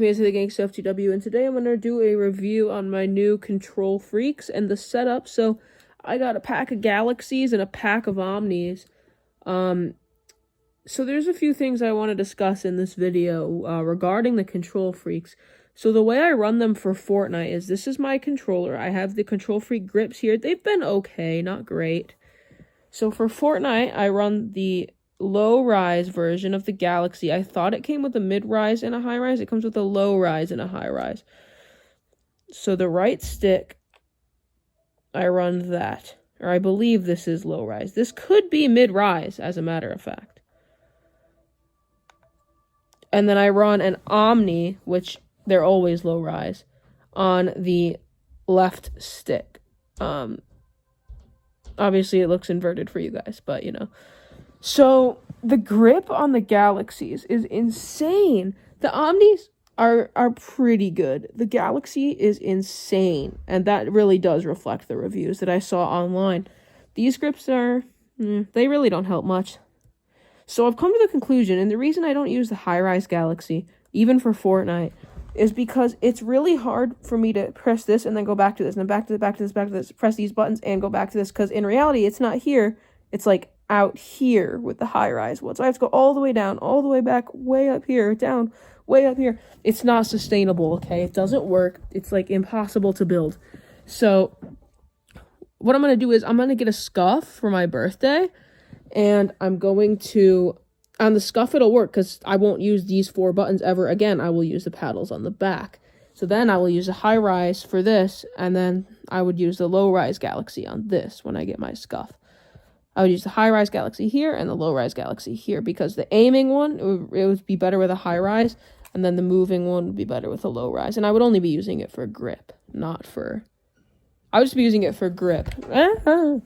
me as the Gangsta FTW, and today I'm going to do a review on my new KontrolFreeks and the setup. So I got a pack of Galaxies and a pack of Omnis. So there's a few things I want to discuss in this video regarding the KontrolFreeks. So the way I run them for Fortnite is, this is my controller. I have the KontrolFreek grips here. They've been okay, not great. So for Fortnite, I run the low-rise version of the Galaxy. I thought it came with a mid-rise and a high-rise. It comes with a low-rise and a high-rise. So the right stick, I run that. Or I believe this is low-rise. This could be mid-rise, as a matter of fact. And then I run an Omni, which they're always low-rise, on the left stick. Obviously, it looks inverted for you guys, but, you know. So, the grip on the Galaxies is insane. The Omnis are pretty good. The Galaxy is insane, and that really does reflect the reviews that I saw online. These grips are, they really don't help much. So, I've come to the conclusion, and the reason I don't use the high-rise Galaxy, even for Fortnite, is because it's really hard for me to press this and then go back to this, and then back to this, press these buttons and go back to this, because in reality, it's not here. It's like out here with the high-rise one. So I have to go all the way down, all the way back, way up here, down, way up here. It's not sustainable, okay? It doesn't work. It's like impossible to build. So what I'm going to do is I'm going to get a Scuf for my birthday, and I'm going to, on the Scuf it'll work because I won't use these 4 buttons ever again. I will use the paddles on the back. So then I will use a high-rise for this, and then I would use the low-rise Galaxy on this when I get my Scuf. I would use the high-rise Galaxy here and the low-rise Galaxy here, because the aiming one, it would be better with a high-rise, and then the moving one would be better with a low-rise. And I would only be using it for grip, not for... I would just be using it for grip. The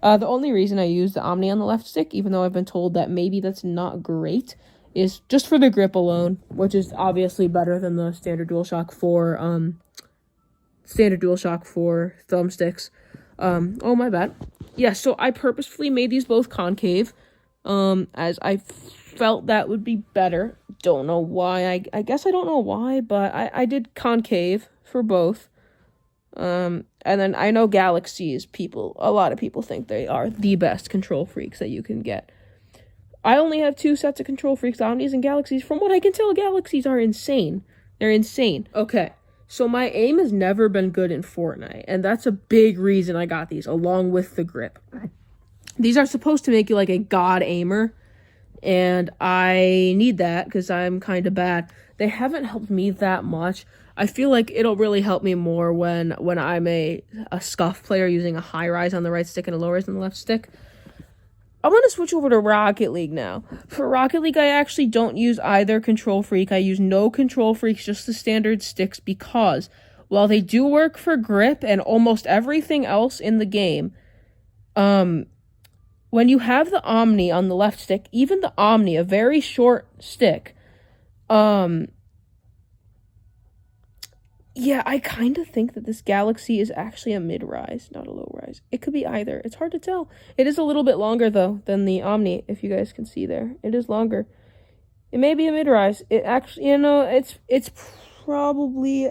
only reason I use the Omni on the left stick, even though I've been told that maybe that's not great, is just for the grip alone, which is obviously better than the standard DualShock 4, thumbsticks. Oh, my bad. Yeah, so I purposefully made these both concave, as I felt that would be better. Don't know why. I guess I don't know why, but I did concave for both. And then I know Galaxies, a lot of people think they are the best KontrolFreeks that you can get. I only have 2 sets of KontrolFreeks, Omnis and Galaxies. From what I can tell, Galaxies are insane. They're insane. Okay. So my aim has never been good in Fortnite, and that's a big reason I got these, along with the grip. These are supposed to make you like a god aimer, and I need that because I'm kind of bad. They haven't helped me that much. I feel like it'll really help me more when I'm a Scuf player using a high-rise on the right stick and a low-rise on the left stick. I'm going to switch over to Rocket League now. For Rocket League, I actually don't use either KontrolFreek. I use no KontrolFreeks, just the standard sticks, because while they do work for grip and almost everything else in the game, when you have the Omni on the left stick, even the Omni, a very short stick, yeah, I kind of think that this Galaxy is actually a mid-rise, not a low-rise. It could be either. It's hard to tell. It is a little bit longer, though, than the Omni, if you guys can see there. It is longer. It may be a mid-rise. It actually, it's probably...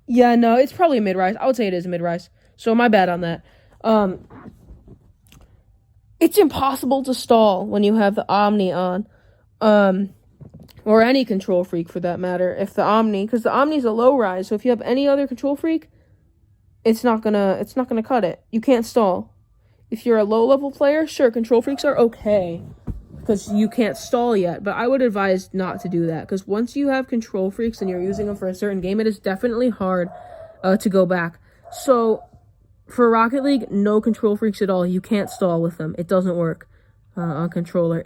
Yeah, no, it's probably a mid-rise. I would say it is a mid-rise. So my bad on that. It's impossible to stall when you have the Omni on. Or any KontrolFreek for that matter, if the Omni, because the Omni's a low rise, so if you have any other KontrolFreek, it's not gonna cut it. You can't stall. If you're a low level player, sure, KontrolFreeks are okay, because you can't stall yet, but I would advise not to do that, because once you have KontrolFreeks and you're using them for a certain game, it is definitely hard to go back. So for Rocket League, no KontrolFreeks at all. You can't stall with them. It doesn't work on controller.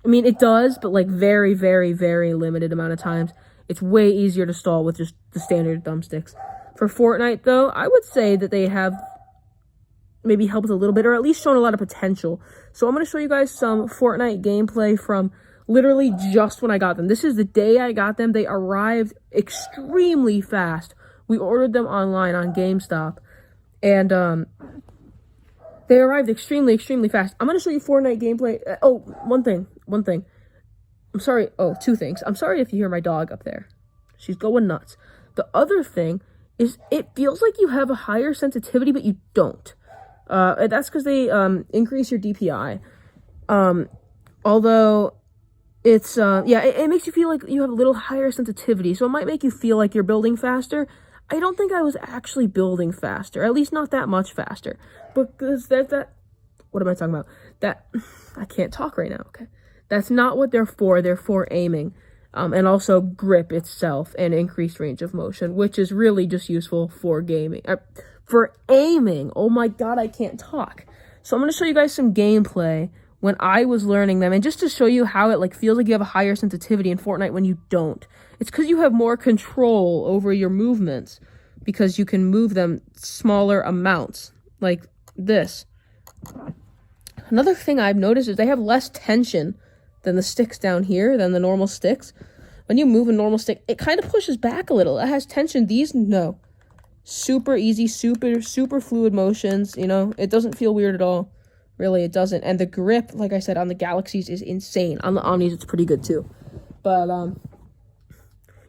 I mean, it does, but like very, very, very limited amount of times. It's way easier to stall with just the standard thumbsticks. For Fortnite, though, I would say that they have maybe helped a little bit, or at least shown a lot of potential. So I'm going to show you guys some Fortnite gameplay from literally just when I got them. This is the day I got them. They arrived extremely fast. We ordered them online on GameStop, and they arrived extremely, extremely fast. I'm going to show you Fortnite gameplay. Oh, one thing. I'm sorry. Oh, two things. I'm sorry if you hear my dog up there. She's going nuts. The other thing is it feels like you have a higher sensitivity, but you don't. That's because they increase your DPI. Although it's it makes you feel like you have a little higher sensitivity, so it might make you feel like you're building faster. I don't think I was actually building faster, at least not that much faster, because that what am I talking about? That I can't talk right now. Okay, that's not what they're for. They're for aiming, and also grip itself and increased range of motion, which is really just useful for gaming. For aiming. Oh my god, I can't talk. So I'm gonna show you guys some gameplay when I was learning them, and just to show you how it feels like you have a higher sensitivity in Fortnite when you don't. It's because you have more control over your movements, because you can move them smaller amounts, like this. Another thing I've noticed is they have less tension than the sticks down here, than the normal sticks. When you move a normal stick, it kind of pushes back a little. It has tension. These, no. Super easy, super fluid motions, you know? It doesn't feel weird at all. Really, it doesn't. And the grip, like I said, on the Galaxies is insane. On the Omnis, it's pretty good too. But, so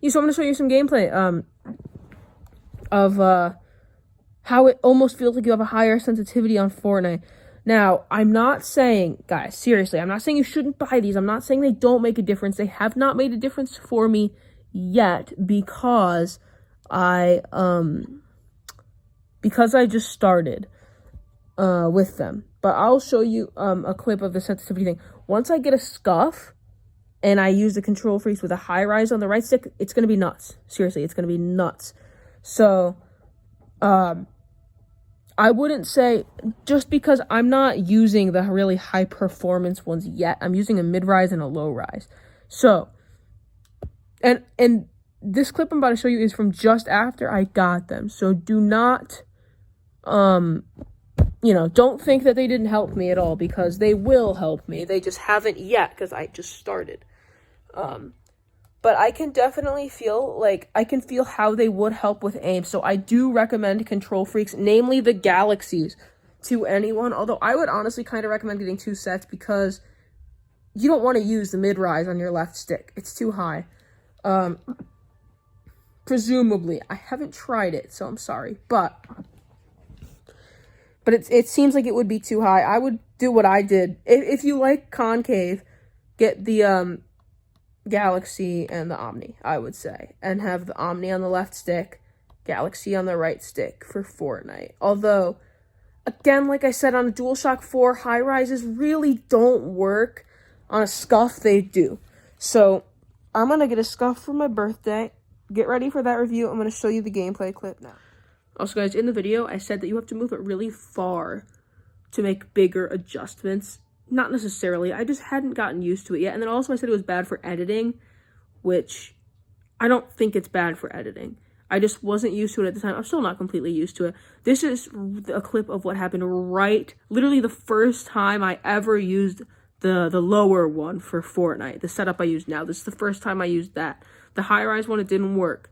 I'm going to show you some gameplay of how it almost feels like you have a higher sensitivity on Fortnite. Now, I'm not saying, guys, seriously, I'm not saying you shouldn't buy these. I'm not saying they don't make a difference. They have not made a difference for me yet, because I just started with them. But I'll show you a clip of the sensitivity thing. Once I get a Scuf and I use the KontrolFreeks with a high rise on the right stick, it's going to be nuts. Seriously, it's going to be nuts. So, I wouldn't say, just because I'm not using the really high performance ones yet, I'm using a mid-rise and a low-rise. So, and this clip I'm about to show you is from just after I got them. So do not, don't think that they didn't help me at all, because they will help me. They just haven't yet, because I just started. But I can definitely feel, how they would help with aim. So I do recommend KontrolFreeks, namely the Galaxies, to anyone. Although I would honestly kind of recommend getting 2 sets, because you don't want to use the mid-rise on your left stick. It's too high. Presumably. I haven't tried it, so I'm sorry. But it seems like it would be too high. I would do what I did. If you like concave, get the Galaxy and the Omni, I would say. And have the Omni on the left stick, Galaxy on the right stick for Fortnite. Although, again, like I said, on a DualShock 4, high rises really don't work. On a Scuf, they do. So, I'm going to get a Scuf for my birthday. Get ready for that review. I'm going to show you the gameplay clip now. Also, guys, in the video, I said that you have to move it really far to make bigger adjustments. Not necessarily. I just hadn't gotten used to it yet. And then also I said it was bad for editing, which I don't think it's bad for editing. I just wasn't used to it at the time. I'm still not completely used to it. This is a clip of what happened literally the first time I ever used the lower one for Fortnite. The setup I use now. This is the first time I used that. The high-rise one, it didn't work.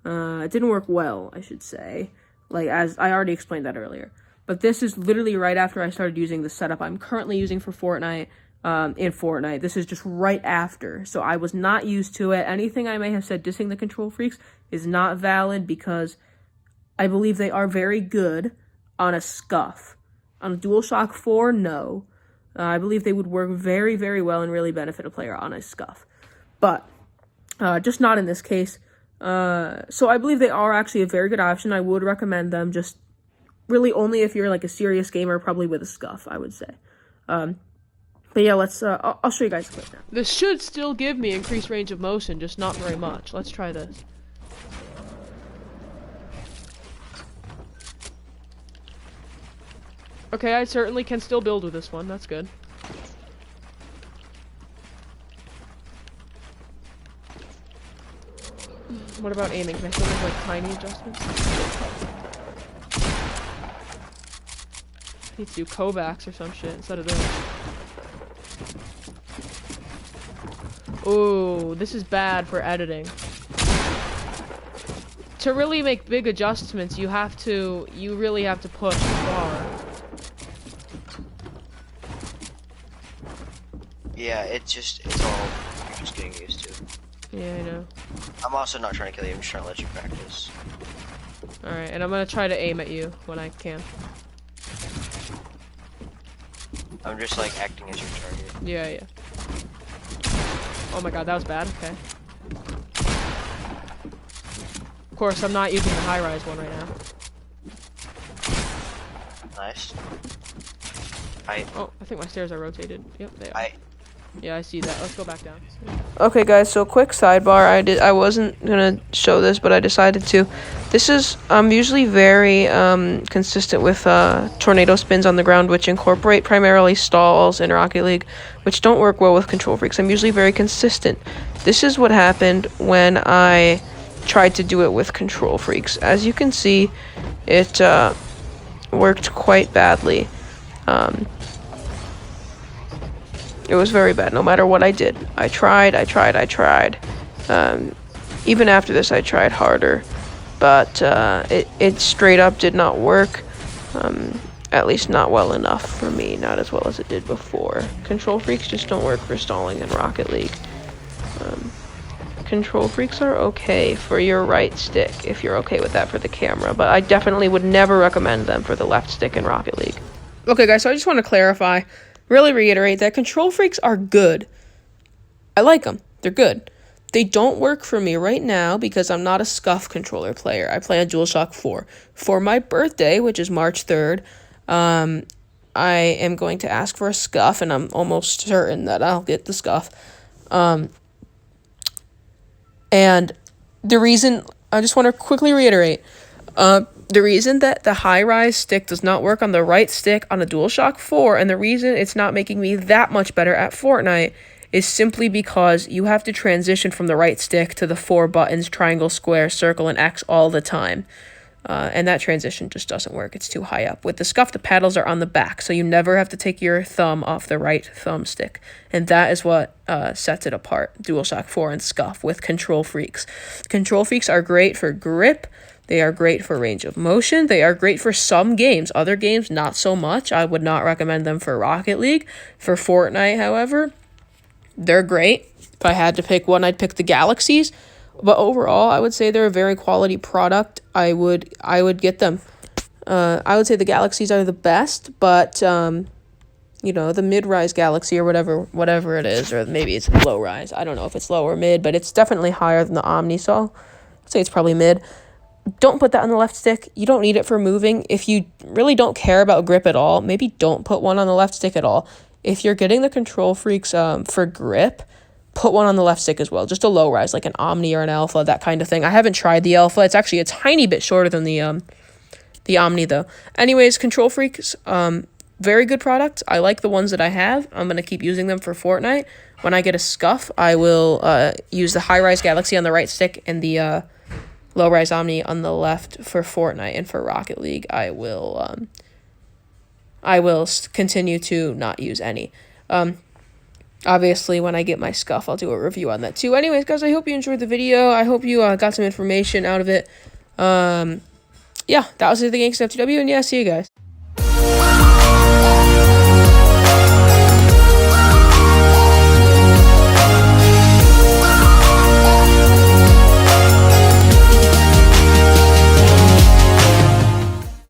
It didn't work well, I should say. As I already explained that earlier. But this is literally right after I started using the setup I'm currently using for Fortnite, in Fortnite. This is just right after. So I was not used to it. Anything I may have said dissing the KontrolFreeks is not valid, because I believe they are very good on a Scuf. On a DualShock 4, no. I believe they would work very, very well and really benefit a player on a Scuf. But, just not in this case. So I believe they are actually a very good option. I would recommend them, just really only if you're a serious gamer, probably with a Scuf, I would say. But yeah, I'll show you guys a clip now. This should still give me increased range of motion, just not very much. Let's try this. Okay, I certainly can still build with this one, that's good. What about aiming? Can I still make tiny adjustments? I need to do Kovacs or some shit instead of this. Ooh, this is bad for editing. To really make big adjustments, you really have to push far. Yeah, it's all just getting used to. Yeah, I know. I'm also not trying to kill you, I'm just trying to let you practice. Alright, and I'm gonna try to aim at you when I can. I'm just like acting as your target. Yeah, yeah. Oh my god, that was bad. Okay. Of course, I'm not using the high-rise one right now. Nice. Oh, I think my stairs are rotated. Yep, they are. I Yeah, I see that. Let's go back down. Okay, guys, so quick sidebar. I wasn't gonna show this, but I decided to. This is, I'm usually very consistent with tornado spins on the ground, which incorporate primarily stalls in Rocket League, which don't work well with KontrolFreeks. I'm usually very consistent. This is what happened when I tried to do it with KontrolFreeks. As you can see, it worked quite badly. It was very bad, no matter what I did. I tried. Even after this, I tried harder. But it straight up did not work. At least not well enough for me. Not as well as it did before. KontrolFreeks just don't work for stalling in Rocket League. KontrolFreeks are okay for your right stick, if you're okay with that for the camera. But I definitely would never recommend them for the left stick in Rocket League. Okay, guys, so I just want to clarify. Really reiterate that KontrolFreeks are good. I like them. They're good. They don't work for me right now because I'm not a Scuf controller player. I play on DualShock 4. For my birthday, which is March 3rd, I am going to ask for a Scuf, and I'm almost certain that I'll get the Scuf. And the reason, I just want to quickly reiterate, the reason that the high-rise stick does not work on the right stick on a DualShock 4, and the reason it's not making me that much better at Fortnite, is simply because you have to transition from the right stick to the 4 buttons, triangle, square, circle, and X all the time. And that transition just doesn't work. It's too high up. With the Scuf, the paddles are on the back, so you never have to take your thumb off the right thumbstick. And that is what sets it apart, DualShock 4 and Scuf, with KontrolFreeks. KontrolFreeks are great for grip. They are great for range of motion. They are great for some games. Other games, not so much. I would not recommend them for Rocket League. For Fortnite, however, they're great. If I had to pick one, I'd pick the Galaxies. But overall, I would say they're a very quality product. I would get them. I would say the Galaxies are the best, but you know, the mid-rise Galaxy or whatever it is, or maybe it's low-rise. I don't know if it's low or mid, but it's definitely higher than the Omni, so I'd say it's probably mid. Don't put that on the left stick. You don't need it for moving. If you really don't care about grip at all, maybe don't put one on the left stick at all. If you're getting the KontrolFreeks for grip, put one on the left stick as well. Just a low rise, like an Omni or an Alpha, that kind of thing. I haven't tried the Alpha. It's actually a tiny bit shorter than the Omni, though. Anyways, KontrolFreeks, very good product. I like the ones that I have. I'm going to keep using them for Fortnite. When I get a Scuf, I will use the high-rise Galaxy on the right stick and the low-rise Omni on the left for Fortnite. And for Rocket League, I will continue to not use any. Obviously, when I get my Scuf, I'll do a review on that too. Anyways, guys, I hope you enjoyed the video. I hope you got some information out of it. Yeah, that was the Gangsta FTW, and yeah, see you guys.